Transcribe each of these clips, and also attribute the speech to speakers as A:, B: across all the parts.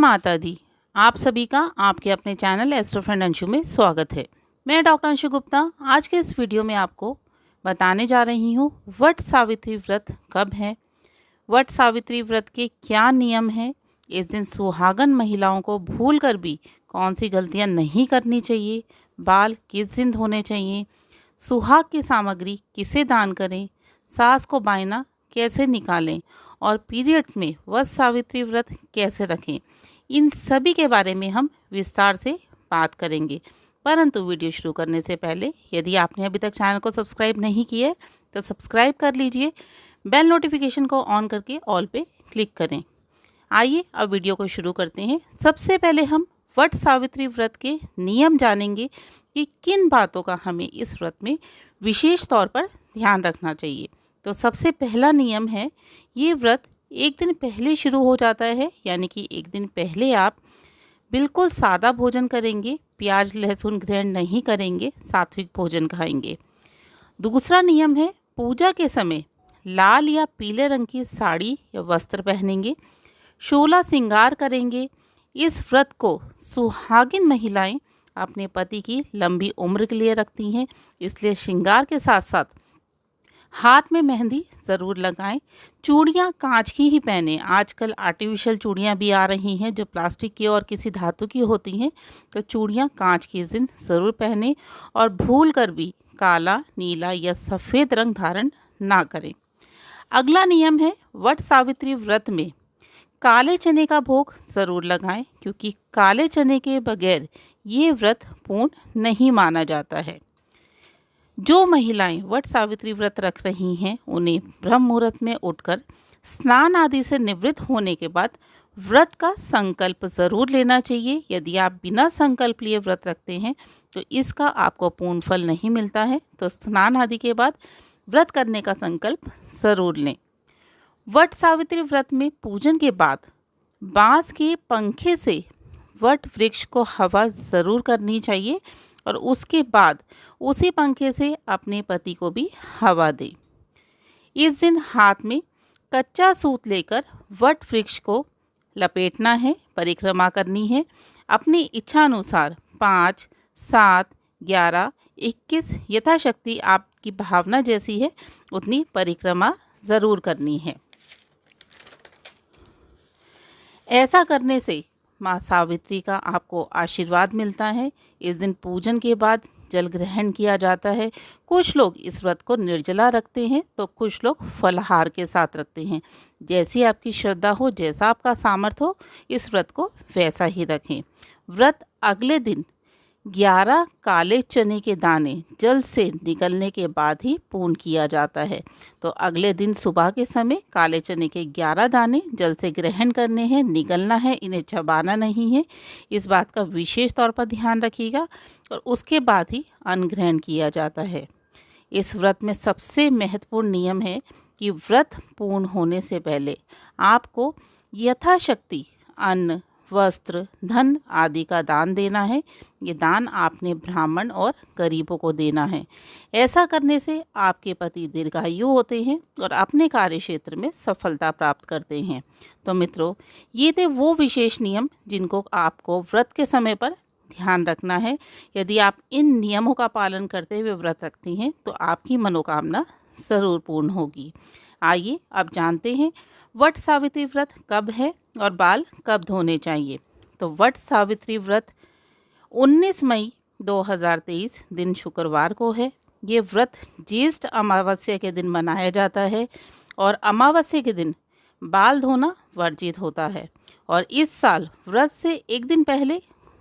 A: माता दी। आप सभी का आपके अपने चैनल एस्ट्रो फ्रेंड अंशु में स्वागत है। मैं डॉक्टर अंशु गुप्ता आज के इस वीडियो में आपको बताने जा रही हूँ वट सावित्री व्रत कब है, वट सावित्री व्रत के क्या नियम हैं, इस दिन सुहागन महिलाओं को भूल कर भी कौन सी गलतियाँ नहीं करनी चाहिए, बाल किस दिन धोने चाहिए, सुहाग की सामग्री किसे दान करें, सास को बायना कैसे निकालें और पीरियड्स में वट सावित्री व्रत कैसे रखें। इन सभी के बारे में हम विस्तार से बात करेंगे। परंतु वीडियो शुरू करने से पहले यदि आपने अभी तक चैनल को सब्सक्राइब नहीं किया है तो सब्सक्राइब कर लीजिए, बेल नोटिफिकेशन को ऑन करके ऑल पे क्लिक करें। आइए अब वीडियो को शुरू करते हैं। सबसे पहले हम वट सावित्री व्रत के नियम जानेंगे कि किन बातों का हमें इस व्रत में विशेष तौर पर ध्यान रखना चाहिए। तो सबसे पहला नियम है, ये व्रत एक दिन पहले शुरू हो जाता है, यानी कि एक दिन पहले आप बिल्कुल सादा भोजन करेंगे, प्याज लहसुन ग्रहण नहीं करेंगे, सात्विक भोजन खाएंगे। दूसरा नियम है, पूजा के समय लाल या पीले रंग की साड़ी या वस्त्र पहनेंगे, 16 श्रृंगार करेंगे। इस व्रत को सुहागिन महिलाएं अपने पति की लंबी उम्र के लिए रखती हैं, इसलिए श्रृंगार के साथ साथ हाथ में मेहंदी ज़रूर लगाएं। चूड़ियाँ कांच की ही पहने। आजकल आर्टिफिशियल चूड़ियाँ भी आ रही हैं जो प्लास्टिक की और किसी धातु की होती हैं, तो चूड़ियाँ कांच की इस दिन ज़रूर पहने और भूल कर भी काला, नीला या सफ़ेद रंग धारण ना करें। अगला नियम है, वट सावित्री व्रत में काले चने का भोग ज़रूर लगाएं, क्योंकि काले चने के बगैर ये व्रत पूर्ण नहीं माना जाता है। जो महिलाएं वट सावित्री व्रत रख रही हैं उन्हें ब्रह्म मुहूर्त में उठकर स्नान आदि से निवृत्त होने के बाद व्रत का संकल्प ज़रूर लेना चाहिए। यदि आप बिना संकल्प लिए व्रत रखते हैं तो इसका आपको पूर्ण फल नहीं मिलता है, तो स्नान आदि के बाद व्रत करने का संकल्प ज़रूर लें। वट सावित्री व्रत में पूजन के बाद बांस के पंखे से वट वृक्ष को हवा ज़रूर करनी चाहिए और उसके बाद उसी पंखे से अपने पति को भी हवा दें। इस दिन हाथ में कच्चा सूत लेकर वट वृक्ष को लपेटना है, परिक्रमा करनी है। अपनी इच्छा अनुसार 5, 7, 11, 21 यथाशक्ति आपकी भावना जैसी है उतनी परिक्रमा ज़रूर करनी है। ऐसा करने से माँ सावित्री का आपको आशीर्वाद मिलता है। इस दिन पूजन के बाद जल ग्रहण किया जाता है। कुछ लोग इस व्रत को निर्जला रखते हैं तो कुछ लोग फलाहार के साथ रखते हैं। जैसी आपकी श्रद्धा हो, जैसा आपका सामर्थ्य हो, इस व्रत को वैसा ही रखें। व्रत अगले दिन 11 काले चने के दाने जल से निकलने के बाद ही पूर्ण किया जाता है। तो अगले दिन सुबह के समय काले चने के 11 दाने जल से ग्रहण करने हैं, निगलना है, इन्हें चबाना नहीं है। इस बात का विशेष तौर पर ध्यान रखिएगा और उसके बाद ही अन्न ग्रहण किया जाता है। इस व्रत में सबसे महत्वपूर्ण नियम है कि व्रत पूर्ण होने से पहले आपको यथाशक्ति अन्न, वस्त्र, धन आदि का दान देना है। ये दान आपने ब्राह्मण और गरीबों को देना है। ऐसा करने से आपके पति दीर्घायु होते हैं और अपने कार्य क्षेत्र में सफलता प्राप्त करते हैं। तो मित्रों, ये थे वो विशेष नियम जिनको आपको व्रत के समय पर ध्यान रखना है। यदि आप इन नियमों का पालन करते हुए व्रत रखती हैं तो आपकी मनोकामना ज़रूर पूर्ण होगी। आइए अब जानते हैं वट सावित्री व्रत कब है और बाल कब धोने चाहिए। तो वट सावित्री व्रत 19 मई 2023 दिन शुक्रवार को है। ये व्रत ज्येष्ठ अमावस्या के दिन मनाया जाता है और अमावस्या के दिन बाल धोना वर्जित होता है। और इस साल व्रत से एक दिन पहले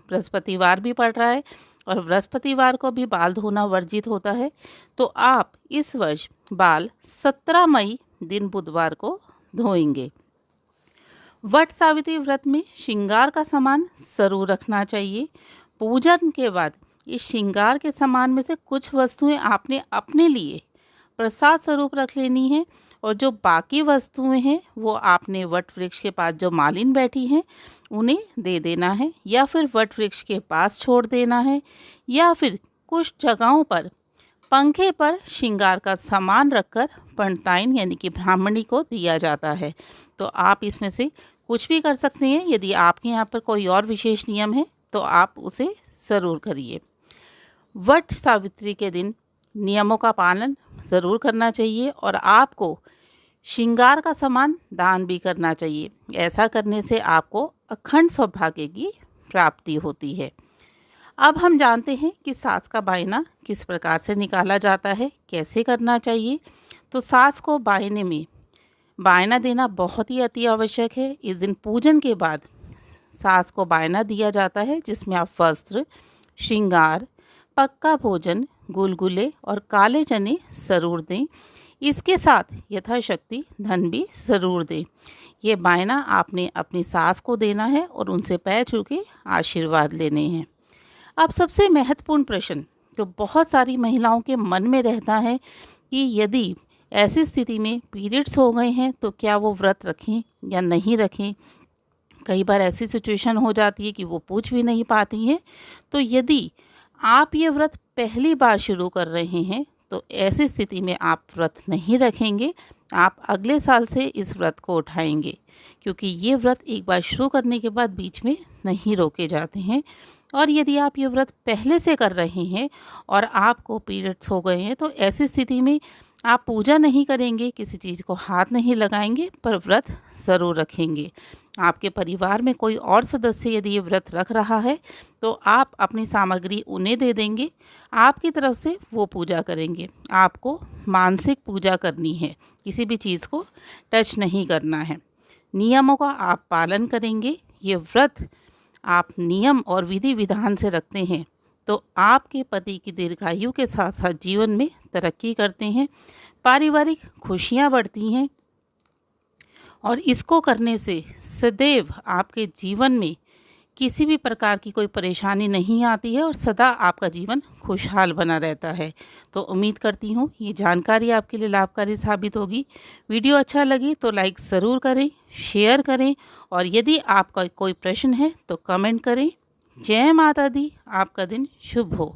A: बृहस्पतिवार भी पड़ रहा है और बृहस्पतिवार को भी बाल धोना वर्जित होता है। तो आप इस वर्ष बाल 17 मई दिन बुधवार को धोएंगे। वट सावित्री व्रत में श्रृंगार का सामान ज़रूर रखना चाहिए। पूजन के बाद इस श्रृंगार के सामान में से कुछ वस्तुएं आपने अपने लिए प्रसाद स्वरूप रख लेनी है और जो बाकी वस्तुएं हैं वो आपने वट वृक्ष के पास जो मालिन बैठी हैं उन्हें दे देना है, या फिर वट वृक्ष के पास छोड़ देना है, या फिर कुछ जगहों पर पंखे पर श्रृंगार का सामान रखकर पंडिताइन यानी कि ब्राह्मणी को दिया जाता है। तो आप इसमें से कुछ भी कर सकते हैं। यदि आपके यहाँ पर कोई और विशेष नियम है तो आप उसे ज़रूर करिए। वट सावित्री के दिन नियमों का पालन ज़रूर करना चाहिए और आपको श्रृंगार का सामान दान भी करना चाहिए। ऐसा करने से आपको अखंड सौभाग्य की प्राप्ति होती है। अब हम जानते हैं कि सास का बायना किस प्रकार से निकाला जाता है, कैसे करना चाहिए। तो सास को बायने में बायना देना बहुत ही अति आवश्यक है। इस दिन पूजन के बाद सास को बायना दिया जाता है, जिसमें आप वस्त्र, श्रृंगार, पक्का भोजन, गुलगुले और काले चने ज़रूर दें। इसके साथ यथाशक्ति धन भी ज़रूर दें। ये बायना आपने अपनी सास को देना है और उनसे पैर छू के आशीर्वाद लेने हैं। अब सबसे महत्वपूर्ण प्रश्न तो बहुत सारी महिलाओं के मन में रहता है कि यदि ऐसी स्थिति में पीरियड्स हो गए हैं तो क्या वो व्रत रखें या नहीं रखें। कई बार ऐसी सिचुएशन हो जाती है कि वो पूछ भी नहीं पाती हैं। तो यदि आप ये व्रत पहली बार शुरू कर रहे हैं तो ऐसी स्थिति में आप व्रत नहीं रखेंगे, आप अगले साल से इस व्रत को उठाएंगे, क्योंकि ये व्रत एक बार शुरू करने के बाद बीच में नहीं रोके जाते हैं। और यदि आप ये व्रत पहले से कर रहे हैं और आपको पीरियड्स हो गए हैं तो ऐसी स्थिति में आप पूजा नहीं करेंगे, किसी चीज़ को हाथ नहीं लगाएंगे, पर व्रत ज़रूर रखेंगे। आपके परिवार में कोई और सदस्य यदि ये व्रत रख रहा है तो आप अपनी सामग्री उन्हें दे देंगे, आपकी तरफ से वो पूजा करेंगे। आपको मानसिक पूजा करनी है, किसी भी चीज़ को टच नहीं करना है। नियमों का आप पालन करेंगे। ये व्रत आप नियम और विधि विधान से रखते हैं तो आपके पति की दीर्घायु के साथ साथ जीवन में तरक्की करते हैं, पारिवारिक खुशियाँ बढ़ती हैं और इसको करने से सदैव आपके जीवन में किसी भी प्रकार की कोई परेशानी नहीं आती है और सदा आपका जीवन खुशहाल बना रहता है। तो उम्मीद करती हूँ ये जानकारी आपके लिए लाभकारी साबित होगी। वीडियो अच्छा लगे तो लाइक ज़रूर करें, शेयर करें और यदि आपका कोई प्रश्न है तो कमेंट करें। जय माता दी। आपका दिन शुभ हो।